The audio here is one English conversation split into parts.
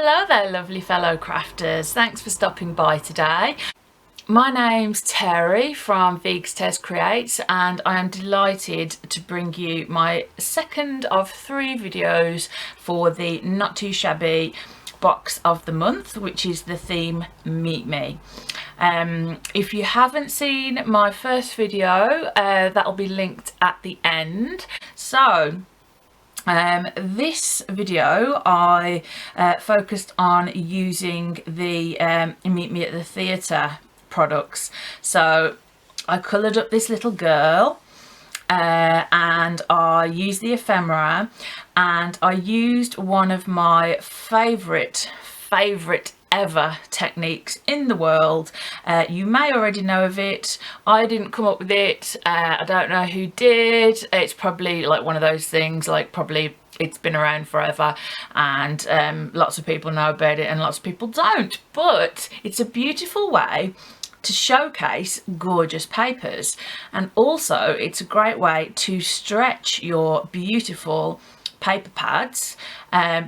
Hello there, lovely fellow crafters. Thanks for stopping by today. My name's Terry from Veegstez Creates, and I am delighted to bring you my second of 3 videos for the Not Too Shabby box of the month, which is the theme Meet Me. If you haven't seen my first video, that'll be linked at the end. So this video I focused on using the Meet Me at the Theatre products. So I coloured up this little girl and I used the ephemera, and I used one of my favourite ever techniques in the world. You may already know of it. I didn't come up with it. I don't know who did. It's probably like one of those things, like probably it's been around forever and lots of people know about it and lots of people don't, but it's a beautiful way to showcase gorgeous papers, and also it's a great way to stretch your beautiful paper pads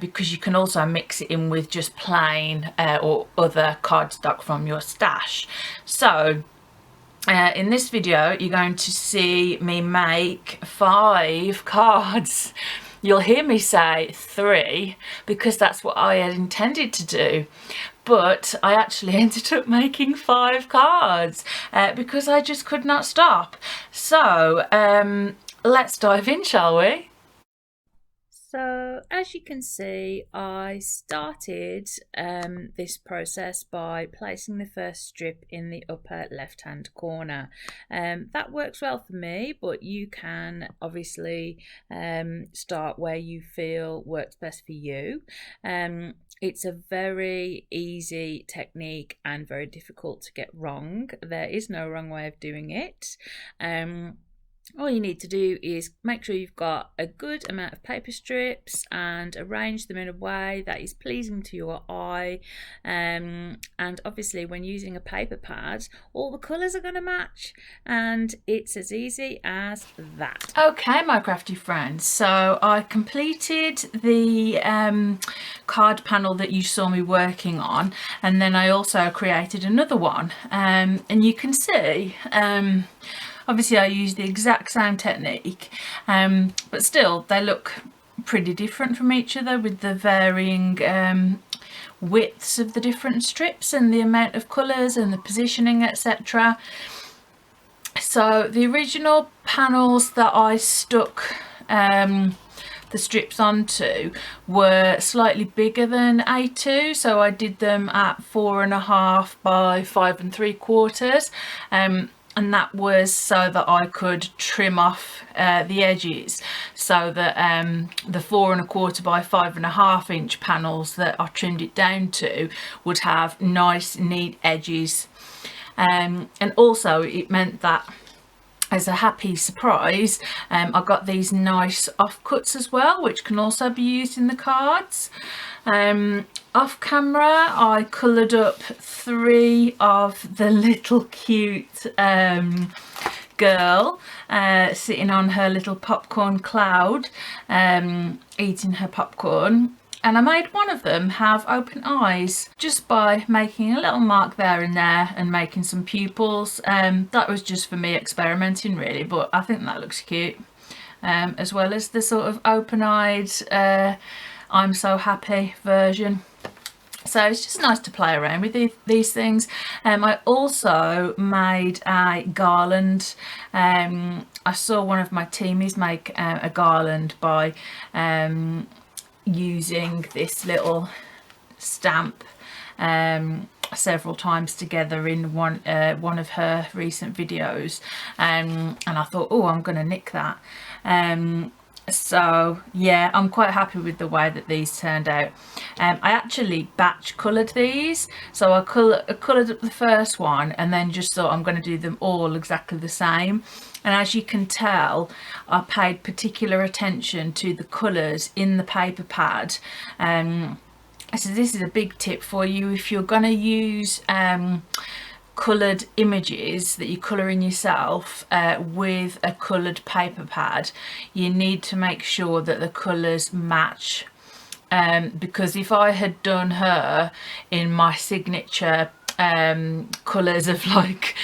because you can also mix it in with just plain or other cardstock from your stash. So in this video you're going to see me make 5 cards. You'll hear me say 3 because that's what I had intended to do, but I actually ended up making 5 cards because I just could not stop. So let's dive in, shall we? So as you can see, I started this process by placing the first strip in the upper left hand corner. That works well for me, but you can obviously start where you feel works best for you. It's a very easy technique and very difficult to get wrong. There is no wrong way of doing it. All you need to do is make sure you've got a good amount of paper strips and arrange them in a way that is pleasing to your eye, and obviously when using a paper pad all the colours are going to match, and it's as easy as that. Okay, my crafty friends, so I completed the card panel that you saw me working on, and then I also created another one, and you can see obviously I used the exact same technique, but still they look pretty different from each other with the varying widths of the different strips and the amount of colours and the positioning, etc. So the original panels that I stuck the strips onto were slightly bigger than A2, so I did them at 4.5 by 5 3/4, and that was so that I could trim off the edges, so that the 4.25 by 5.5 inch panels that I trimmed it down to would have nice neat edges, and also it meant that as a happy surprise I got these nice offcuts as well, which can also be used in the cards. Off camera I coloured up 3 of the little cute girl sitting on her little popcorn cloud eating her popcorn, and I made one of them have open eyes just by making a little mark there and there and making some pupils. That was just for me experimenting really, but I think that looks cute, as well as the sort of open-eyed I'm so happy version. So it's just nice to play around with these things. I also made a garland. I saw one of my teamies make a garland by using this little stamp several times together in one of her recent videos, and I thought, oh, I'm gonna nick that. So yeah, I'm quite happy with the way that these turned out. I actually batch coloured these, so I coloured up the first one and then just thought I'm going to do them all exactly the same. And as you can tell, I paid particular attention to the colours in the paper pad. So this is a big tip for you if you're going to use coloured images that you colour in yourself with a coloured paper pad. You need to make sure that the colours match because if I had done her in my signature colours of like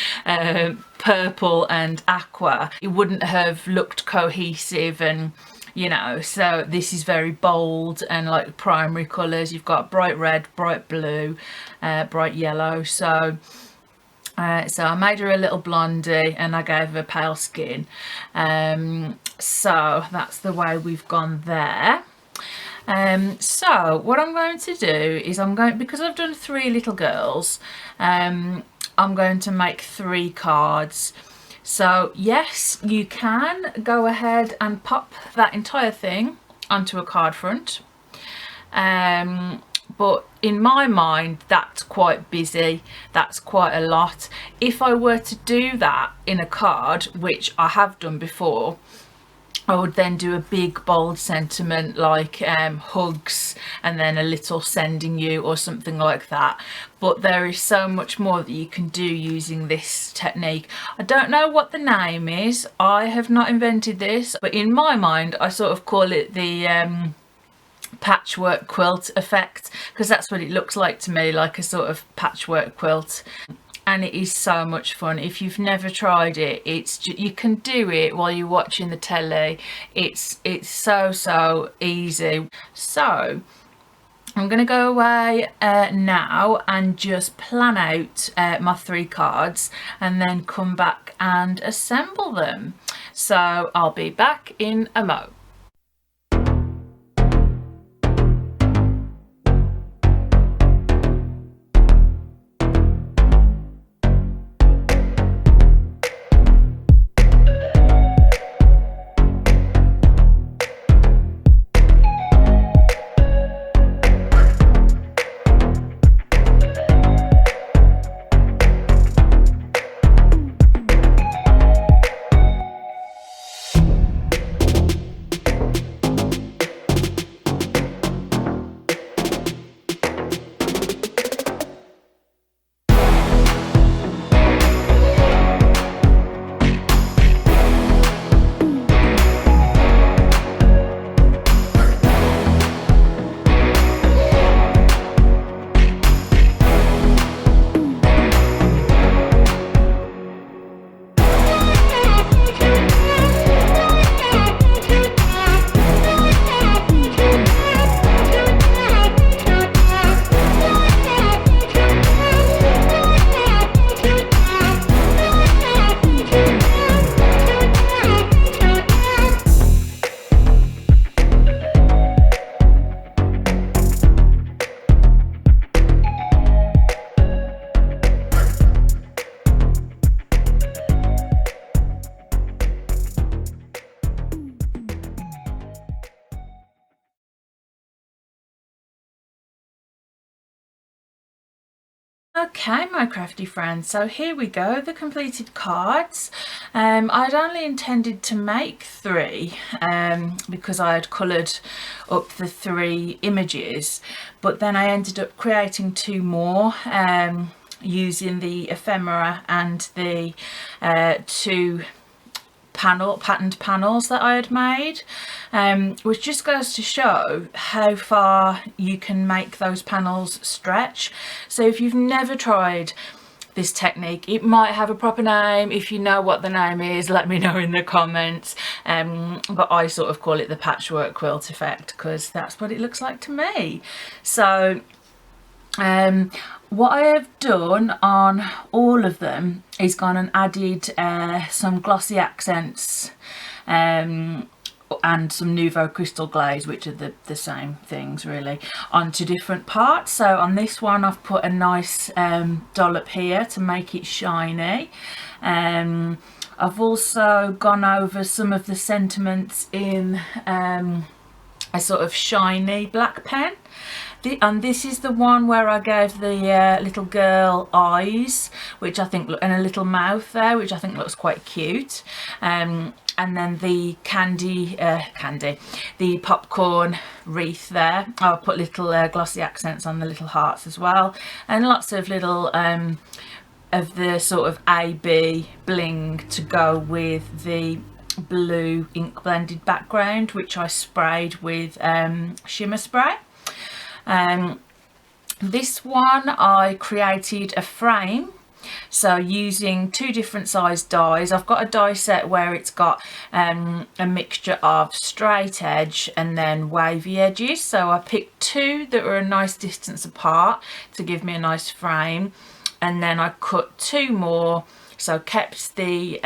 purple and aqua, it wouldn't have looked cohesive, and you know, so this is very bold and like primary colours. You've got bright red, bright blue, bright yellow. So I made her a little blondie and I gave her pale skin. So that's the way we've gone there. So what I'm going to do is because I've done 3 little girls, I'm going to make 3 cards. So yes, you can go ahead and pop that entire thing onto a card front. But in my mind, that's quite busy. That's quite a lot. If I were to do that in a card, which I have done before, I would then do a big bold sentiment like hugs, and then a little sending you or something like that. But there is so much more that you can do using this technique. I don't know what the name is. I have not invented this, but in my mind I sort of call it the patchwork quilt effect, because that's what it looks like to me, like a sort of patchwork quilt. And it is so much fun. If you've never tried it, you can do it while you're watching the telly. It's so easy. So I'm going to go away now and just plan out my 3 cards, and then come back and assemble them. So I'll be back in a mo. Okay, my crafty friends, so here we go, the completed cards. I'd only intended to make 3 because I had coloured up the 3 images, but then I ended up creating 2 more using the ephemera and the 2 patterned panels that I had made, which just goes to show how far you can make those panels stretch. So if you've never tried this technique, it might have a proper name. If you know what the name is, let me know in the comments, but I sort of call it the patchwork quilt effect because that's what it looks like to me. So what I have done on all of them is gone and added some glossy accents and some Nouveau Crystal Glaze, which are the same things really, onto different parts. So on this one I've put a nice dollop here to make it shiny. I've also gone over some of the sentiments in a sort of shiny black pen. And this is the one where I gave the little girl eyes, which I think, and a little mouth there, which I think looks quite cute. And then the the popcorn wreath there. I'll put little glossy accents on the little hearts as well, and lots of little of the sort of AB bling to go with the blue ink blended background, which I sprayed with shimmer spray. This one I created a frame, so using 2 different size dies. I've got a die set where it's got a mixture of straight edge and then wavy edges, so I picked 2 that were a nice distance apart to give me a nice frame, and then I cut 2 more, so kept the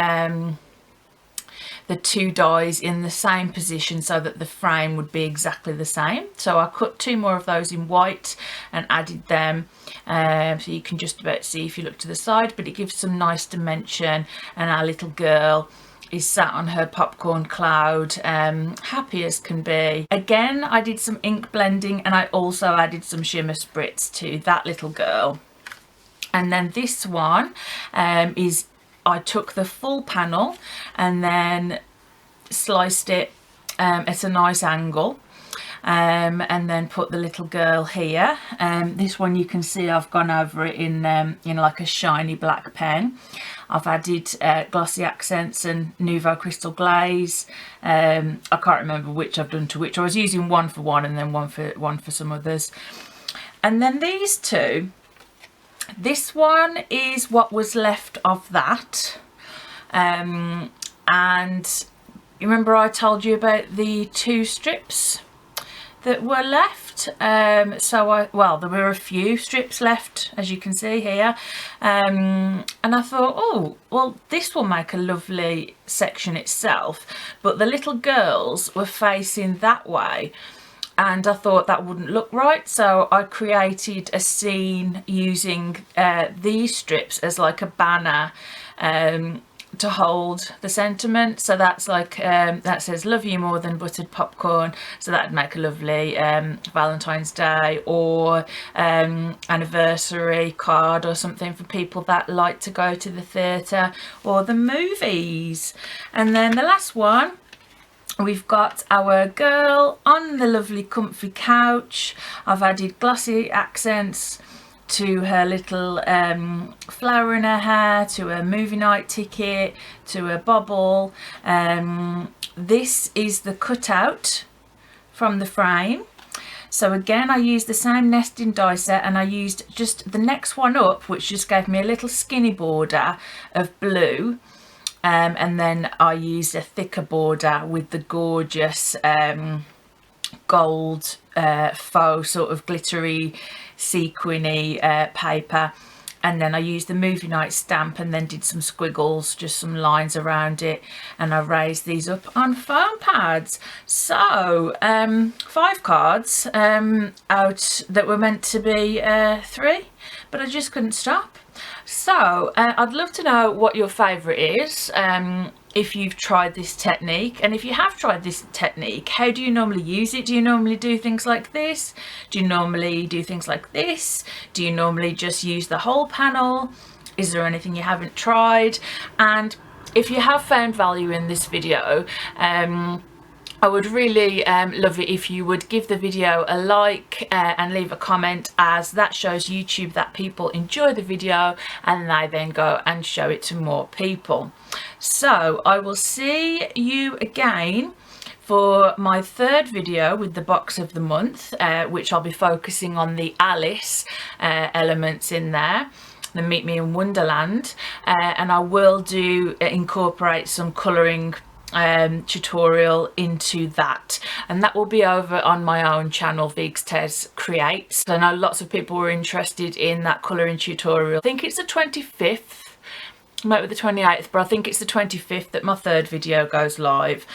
2 dies in the same position so that the frame would be exactly the same. So I cut 2 more of those in white and added them, so you can just about see if you look to the side, but it gives some nice dimension, and our little girl is sat on her popcorn cloud, happy as can be. Again, I did some ink blending, and I also added some shimmer spritz to that little girl. And then this one is, I took the full panel and then sliced it at a nice angle, and then put the little girl here. This one you can see I've gone over it in like a shiny black pen. I've added glossy accents and Nouveau Crystal Glaze. I can't remember which I've done to which. I was using one for one and then one for some others. And then these 2. This one is what was left of that, and you remember I told you about the 2 strips that were left. Well, there were a few strips left, as you can see here, and I thought, oh well, this will make a lovely section itself, but the little girls were facing that way, and I thought that wouldn't look right, so I created a scene using these strips as like a banner to hold the sentiment. So that's like that says "Love you more than buttered popcorn," so that'd make a lovely Valentine's Day or anniversary card or something for people that like to go to the theatre or the movies. And then the last one, we've got our girl on the lovely comfy couch. I've added glossy accents to her little flower in her hair, to a movie night ticket, to a bobble. This is the cutout from the frame. So again, I used the same nesting die set, and I used just the next one up, which just gave me a little skinny border of blue. And then I used a thicker border with the gorgeous gold faux sort of glittery sequiny paper, and then I used the movie night stamp and then did some squiggles, just some lines around it, and I raised these up on foam pads. So 5 cards out that were meant to be 3, but I just couldn't stop. So I'd love to know what your favourite is, if you've tried this technique, and if you have tried this technique, how do you normally use it? Do you normally do things like this? Do you normally do things like this? Do you normally just use the whole panel? Is there anything you haven't tried? And if you have found value in this video, I would really love it if you would give the video a like and leave a comment, as that shows YouTube that people enjoy the video and they then go and show it to more people. So I will see you again for my 3rd video with the box of the month, which I'll be focusing on the Alice elements in there, the Meet Me in Wonderland, and I will incorporate some colouring tutorial into that, and that will be over on my own channel, Veegstez Creates. I know lots of people were interested in that colouring tutorial. I think it's the 25th, might be the 28th, but I think it's the 25th that my 3rd video goes live.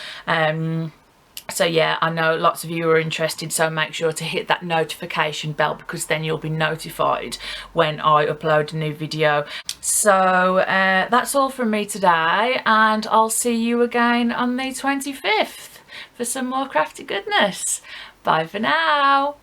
So yeah, I know lots of you are interested, so make sure to hit that notification bell, because then you'll be notified when I upload a new video. So that's all from me today, and I'll see you again on the 25th for some more crafty goodness. Bye for now.